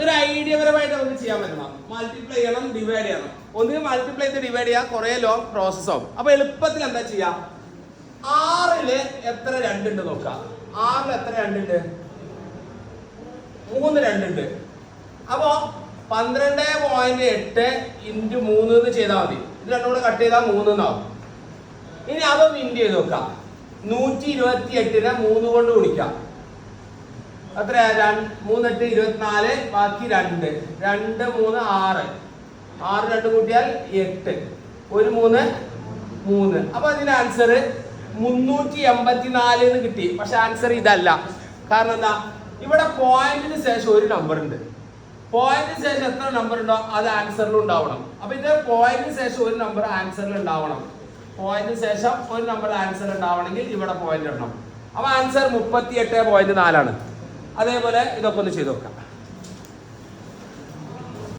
ഒരു ഐഡിയപരമായിട്ട് നമുക്ക് ചെയ്യാൻ പറ്റണം. മൾട്ടിപ്ലൈ ചെയ്യണം, ഡിവൈഡ് ചെയ്യണം. ഒന്നുകിൽ മൾട്ടിപ്ലൈ ചെയ്ത് ഡിവൈഡ് ചെയ്യാം, കുറെ ലോങ് പ്രോസസ് ആവും. അപ്പൊ എളുപ്പത്തിൽ എന്താ ചെയ്യാം? 6 എത്ര 2 ഉണ്ട് നോക്കാം. 6 എത്ര 2 ഉണ്ട്? 3 2 ഉണ്ട്. അപ്പോ 12.8 ഇൻറ്റു 3 എന്ന് ചെയ്താൽ മതി. ഇത് രണ്ടും കൂടെ കട്ട് ചെയ്താൽ 3 എന്നാവും. ഇനി അതൊന്ന് ഇൻറ്റു ചെയ്ത് നോക്കാം. 128നെ 3 കൊണ്ട് ഗുണിക്കാം. അത്ര 3 8 24, ബാക്കി 2 2 3 6 6 2 കൂട്ടിയാൽ 8 1 3 3. അപ്പൊ അതിന്റെ ആൻസർ 384 എന്ന് കിട്ടി. പക്ഷെ ആൻസർ ഇതല്ല. കാരണം എന്താ? ഇവിടെ പോയിന്റിന് ശേഷം ഒരു നമ്പർ ഉണ്ട്. പോയിന്റിന് ശേഷം എത്ര നമ്പർ ഉണ്ടോ അത് ആൻസറിൽ ഉണ്ടാവണം. അപ്പൊ ഇത് പോയിന്റിന് ശേഷം ഒരു നമ്പർ ആൻസറിൽ ഉണ്ടാവണം. പോയിന്റിന് ശേഷം ഒരു നമ്പർ ആൻസർ ഉണ്ടാവണമെങ്കിൽ ഇവിടെ പോയിന്റ് ഇടണം. അപ്പൊ ആൻസർ 38.4 ആണ്. അതേപോലെ ഇതൊക്കെ ഒന്ന് ചെയ്ത് നോക്കാം.